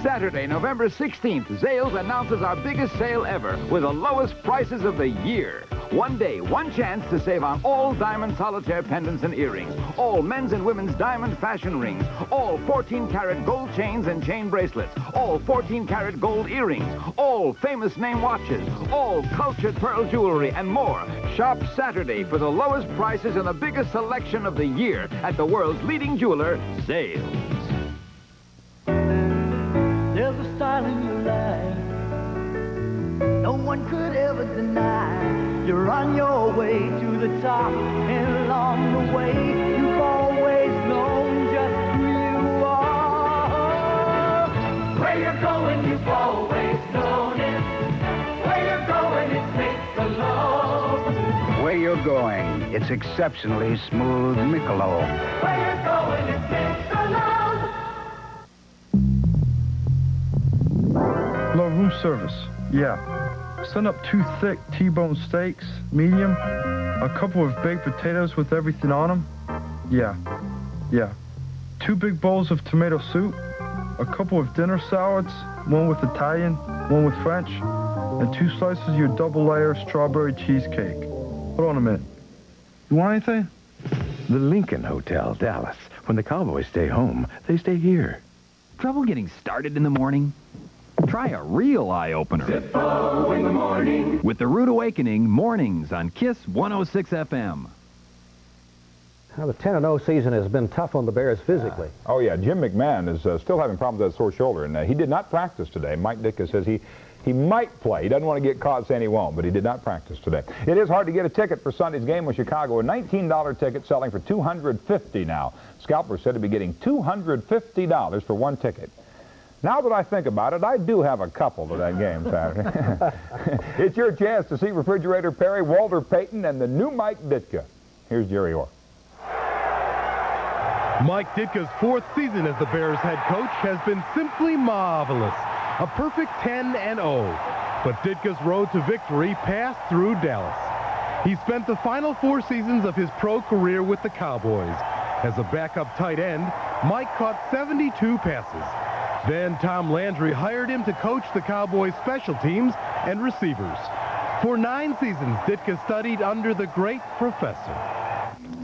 Saturday, November 16th, Zales announces our biggest sale ever with the lowest prices of the year. One day, one chance to save on all diamond solitaire pendants and earrings, all men's and women's diamond fashion rings, all 14-karat gold chains and chain bracelets, all 14-karat gold earrings, all famous name watches, all cultured pearl jewelry, and more. Shop Saturday for the lowest prices and the biggest selection of the year at the world's leading jeweler, Zales. There's a style in your life no one could ever deny. You're on your way to the top, and along the way, you've always known just who you are. Where you're going, you've always known it. Where you're going, it's make the love. Where you're going, it's exceptionally smooth Michelob. Where you're going, it's make the love. Low room service, yeah. Send up 2 thick T-bone steaks, medium, a couple of baked potatoes with everything on them. Yeah. 2 big bowls of tomato soup, a couple of dinner salads, one with Italian, one with French, and 2 slices of your double-layer strawberry cheesecake. Hold on a minute. You want anything? The Lincoln Hotel, Dallas. When the Cowboys stay home, they stay here. Trouble getting started in the morning? Try a real eye-opener. Zippo in the morning. With the Rude Awakening, mornings on KISS 106 FM. Now, the 10-0 season has been tough on the Bears physically. Oh, yeah. Jim McMahon is still having problems with that sore shoulder, and he did not practice today. Mike Ditka says he might play. He doesn't want to get caught saying he won't, but he did not practice today. It is hard to get a ticket for Sunday's game with Chicago. A $19 ticket selling for $250 now. Scalpers said to be getting $250 for one ticket. Now that I think about it, I do have a couple to that game Saturday. It's your chance to see Refrigerator Perry, Walter Payton, and the new Mike Ditka. Here's Jerry Orr. Mike Ditka's 4th season as the Bears head coach has been simply marvelous. A perfect 10-0. But Ditka's road to victory passed through Dallas. He spent the final 4 seasons of his pro career with the Cowboys. As a backup tight end, Mike caught 72 passes. Then Tom Landry hired him to coach the Cowboys' special teams and receivers. For 9 seasons, Ditka studied under the great professor.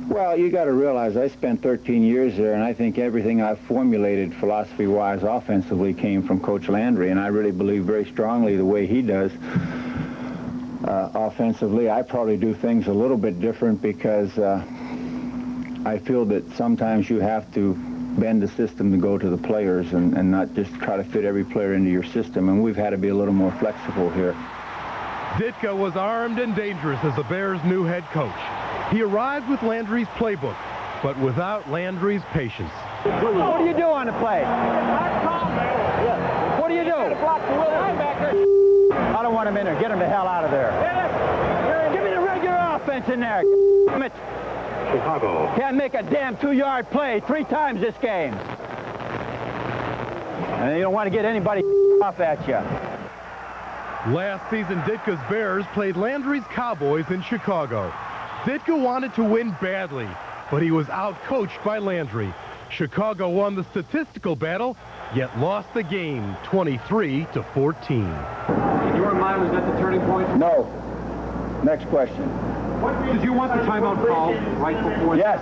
Well, you got to realize I spent 13 years there, and I think everything I've formulated philosophy-wise offensively came from Coach Landry, and I really believe very strongly the way he does offensively. I probably do things a little bit different because I feel that sometimes you have to bend the system to go to the players and not just try to fit every player into your system, and we've had to be a little more flexible here. Ditka was armed and dangerous as the Bears' new head coach. He arrived with Landry's playbook, but without Landry's patience. What do you do on the play? What do you do? I don't want him in there. Get him the hell out of there. Give me the regular offense in there. Chicago. Can't make a damn 2-yard play 3 times this game. And you don't want to get anybody off at you. Last season, Ditka's Bears played Landry's Cowboys in Chicago. Ditka wanted to win badly, but he was out-coached by Landry. Chicago won the statistical battle, yet lost the game 23-14. In your mind, was that the turning point? No. Next question. Did you want the timeout call right before? Yes.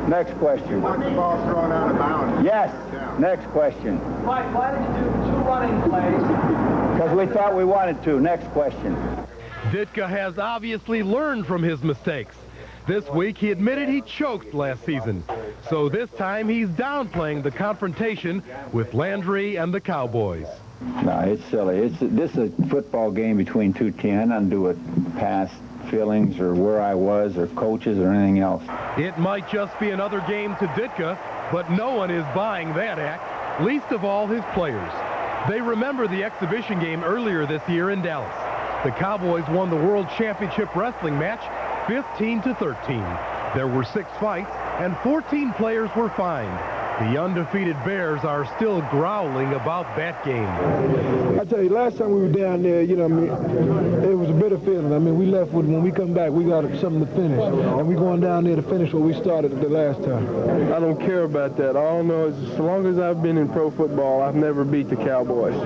Next question. The ball thrown out of bounds. Yes. Next question. Mike, why did you do 2 running plays? Because we thought we wanted to. Next question. Ditka has obviously learned from his mistakes. This week, he admitted he choked last season. So this time, he's downplaying the confrontation with Landry and the Cowboys. No, it's silly. This is a football game between 2 teams. I don't do it past feelings or where I was or coaches or anything else. It might just be another game to Ditka, but no one is buying that act, least of all his players. They remember the exhibition game earlier this year in Dallas. The Cowboys won the World Championship Wrestling match 15-13. There were 6 fights and 14 players were fined. The undefeated Bears are still growling about that game. I tell you, last time we were down there, you know, it was a bitter feeling. I mean, we left with, when we come back, we got something to finish. And we're going down there to finish what we started the last time. I don't care about that. All I know is as long as I've been in pro football, I've never beat the Cowboys.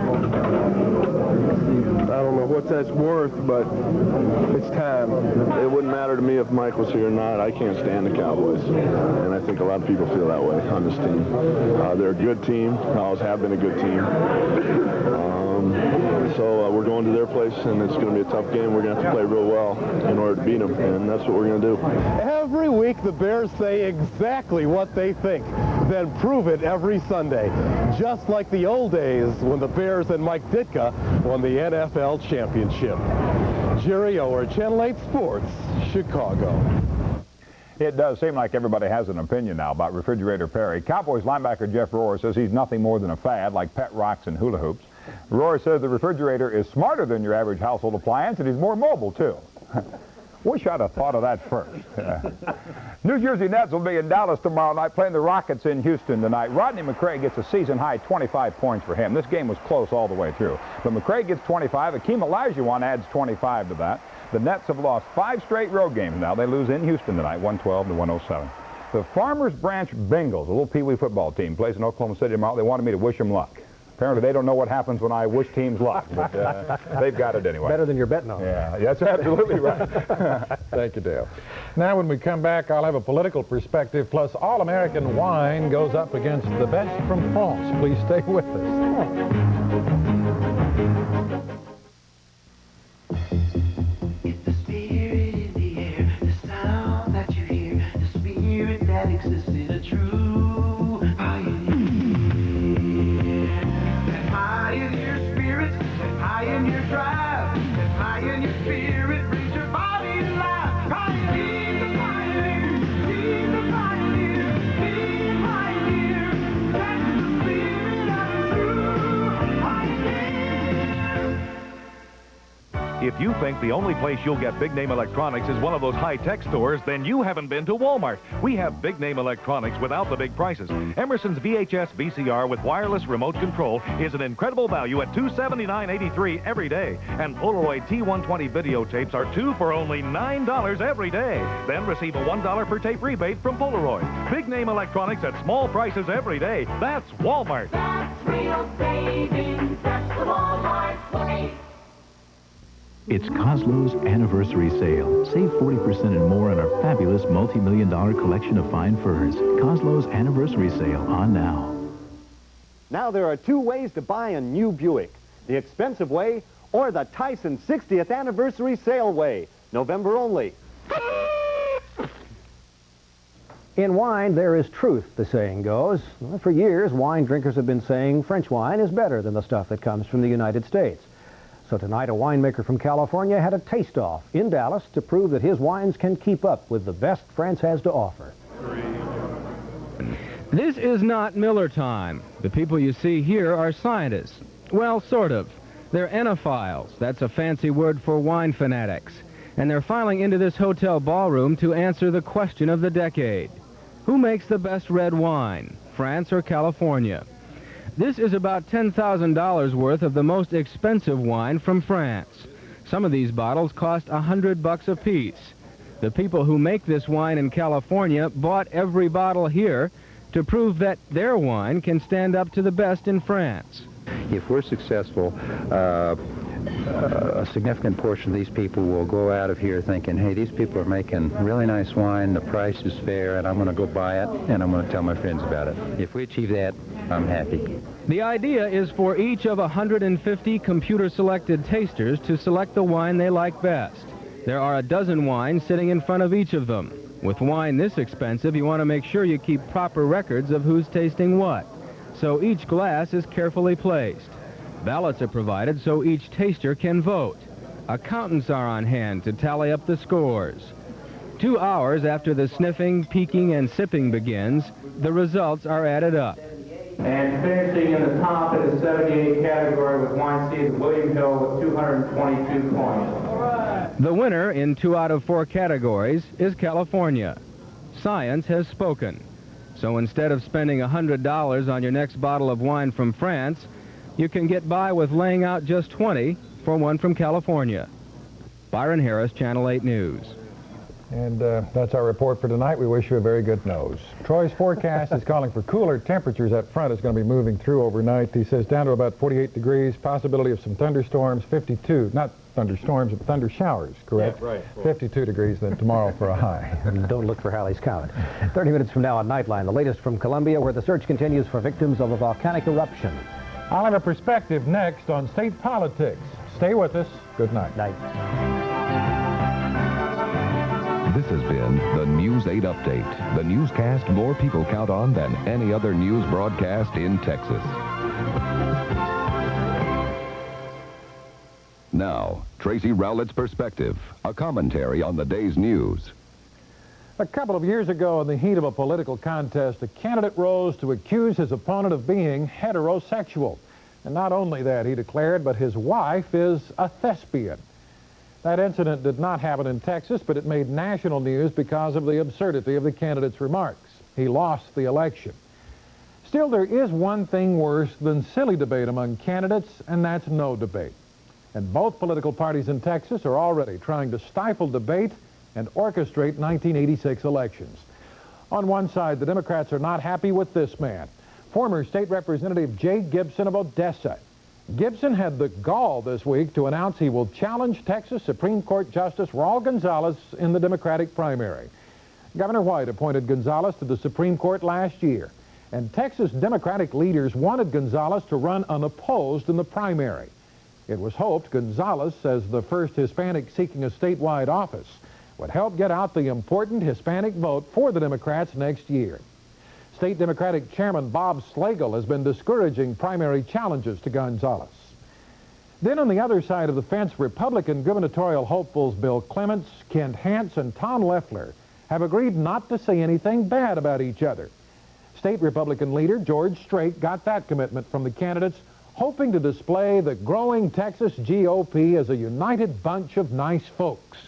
I don't know what that's worth, but it's time. It wouldn't matter to me if Mike was here or not. I can't stand the Cowboys. And I think a lot of people feel that way on this team. They're a good team. Always have been a good team. So we're going to their place, and it's going to be a tough game. We're going to have to play real well in order to beat them, and that's what we're going to do. Every week, the Bears say exactly what they think, then prove it every Sunday. Just like the old days when the Bears and Mike Ditka won the NFL championship. Jerry Ower, Channel 8 Sports, Chicago. It does seem like everybody has an opinion now about Refrigerator Perry. Cowboys linebacker Jeff Rohr says he's nothing more than a fad, like pet rocks and hula hoops. Rohr says the refrigerator is smarter than your average household appliance, and he's more mobile, too. Wish I'd have thought of that first. New Jersey Nets will be in Dallas tomorrow night playing the Rockets in Houston tonight. Rodney McRae gets a season-high 25 points for him. This game was close all the way through. But McRae gets 25. Akeem Olajuwon adds 25 to that. The Nets have lost 5 straight road games now. They lose in Houston tonight, 112-107. The Farmers Branch Bengals, a little Peewee football team, plays in Oklahoma City tomorrow. They wanted me to wish them luck. Apparently, they don't know what happens when I wish teams luck, but they've got it anyway. Better than you're betting on. Yeah, that's absolutely right. Thank you, Dale. Now, when we come back, I'll have a political perspective, plus all-American wine goes up against the best from France. Please stay with us. It's the spirit in the air, the sound that you hear, the spirit that exists in a true pioneer. Pioneer spirit, and pioneer drive, and pioneer spirit brings your body to life. Pioneer, pioneer, be the pioneer, be the pioneer. That's the spirit of a true pioneer. If you think the only place you'll get big-name electronics is one of those high-tech stores, then you haven't been to Walmart. We have big-name electronics without the big prices. Emerson's VHS VCR with wireless remote control is an incredible value at $279.83 every day. And Polaroid T120 videotapes are 2 for only $9 every day. Then receive a $1 per tape rebate from Polaroid. Big-name electronics at small prices every day. That's Walmart. That's real savings. That's the Walmart way. It's Coslow's anniversary sale. Save 40% and more on our fabulous multi-million-dollar collection of fine furs. Coslow's anniversary sale on now. Now there are 2 ways to buy a new Buick. The expensive way or the Tyson 60th anniversary sale way. November only. In wine, there is truth, the saying goes. Well, for years, wine drinkers have been saying French wine is better than the stuff that comes from the United States. So tonight, a winemaker from California had a taste-off in Dallas to prove that his wines can keep up with the best France has to offer. This is not Miller time. The people you see here are scientists. Well, sort of. They're enophiles. That's a fancy word for wine fanatics. And they're filing into this hotel ballroom to answer the question of the decade. Who makes the best red wine, France or California? This is about $10,000 worth of the most expensive wine from France. Some of these bottles cost $100 a piece. The people who make this wine in California bought every bottle here to prove that their wine can stand up to the best in France. If we're successful, a significant portion of these people will go out of here thinking, hey, these people are making really nice wine, the price is fair, and I'm going to go buy it, and I'm going to tell my friends about it. If we achieve that, I'm happy. The idea is for each of 150 computer-selected tasters to select the wine they like best. There are a dozen wines sitting in front of each of them. With wine this expensive, you want to make sure you keep proper records of who's tasting what. So each glass is carefully placed. Ballots are provided so each taster can vote. Accountants are on hand to tally up the scores. 2 hours after the sniffing, peeking, and sipping begins, the results are added up. And finishing in the top in the 78 category with wine season William Hill with 222 points. The winner in 2 out of 4 categories is California. Science has spoken. So instead of spending $100 on your next bottle of wine from France, you can get by with laying out just $20 for one from California. Byron Harris, Channel 8 News. And that's our report for tonight. We wish you a very good nose. Troy's forecast is calling for cooler temperatures. That front is going to be moving through overnight. He says down to about 48 degrees, possibility of some thunderstorms, 52. Not thunderstorms, but thunder showers, correct? Yeah, right. 52 degrees then tomorrow for a high. Don't look for Halley's Comet. 30 minutes from now on Nightline, the latest from Colombia, where the search continues for victims of a volcanic eruption. I'll have a perspective next on state politics. Stay with us. Good night. Night. This has been the News 8 Update, the newscast more people count on than any other news broadcast in Texas. Now, Tracy Rowlett's Perspective, a commentary on the day's news. A couple of years ago, in the heat of a political contest, a candidate rose to accuse his opponent of being heterosexual. And not only that, he declared, but his wife is a thespian. That incident did not happen in Texas, but it made national news because of the absurdity of the candidate's remarks. He lost the election. Still, there is one thing worse than silly debate among candidates, and that's no debate. And both political parties in Texas are already trying to stifle debate and orchestrate 1986 elections. On one side, the Democrats are not happy with this man, former State Representative Jay Gibson of Odessa. Gibson had the gall this week to announce he will challenge Texas Supreme Court Justice Raul Gonzalez in the Democratic primary. Governor White appointed Gonzalez to the Supreme Court last year, and Texas Democratic leaders wanted Gonzalez to run unopposed in the primary. It was hoped Gonzalez, as the first Hispanic seeking a statewide office, would help get out the important Hispanic vote for the Democrats next year. State Democratic Chairman Bob Slagle has been discouraging primary challenges to Gonzalez. Then on the other side of the fence, Republican gubernatorial hopefuls Bill Clements, Kent Hance, and Tom Loeffler have agreed not to say anything bad about each other. State Republican leader George Strait got that commitment from the candidates, hoping to display the growing Texas GOP as a united bunch of nice folks.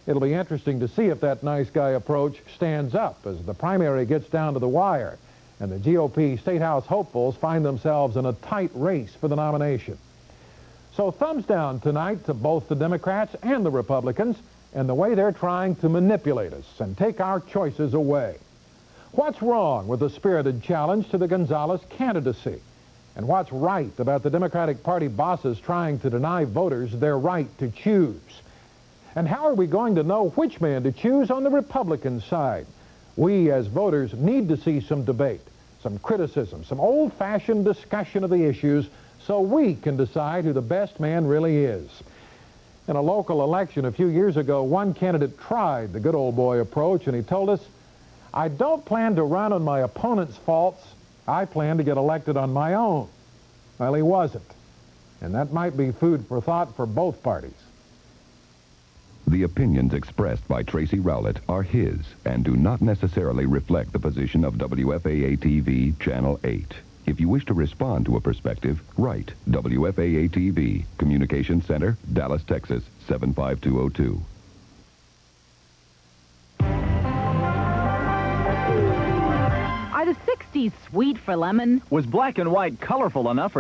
It'll be interesting to see if that nice guy approach stands up as the primary gets down to the wire and the GOP State House hopefuls find themselves in a tight race for the nomination. So thumbs down tonight to both the Democrats and the Republicans and the way they're trying to manipulate us and take our choices away. What's wrong with the spirited challenge to the Gonzalez candidacy? And what's right about the Democratic Party bosses trying to deny voters their right to choose? And how are we going to know which man to choose on the Republican side? We, as voters, need to see some debate, some criticism, some old-fashioned discussion of the issues so we can decide who the best man really is. In a local election a few years ago, one candidate tried the good old boy approach, and he told us, "I don't plan to run on my opponent's faults. I plan to get elected on my own." Well, he wasn't. And that might be food for thought for both parties. The opinions expressed by Tracy Rowlett are his and do not necessarily reflect the position of WFAA TV Channel 8. If you wish to respond to a perspective, write WFAA TV, Communications Center, Dallas, Texas, 75202. Are the 60s sweet for lemon? Was black and white colorful enough for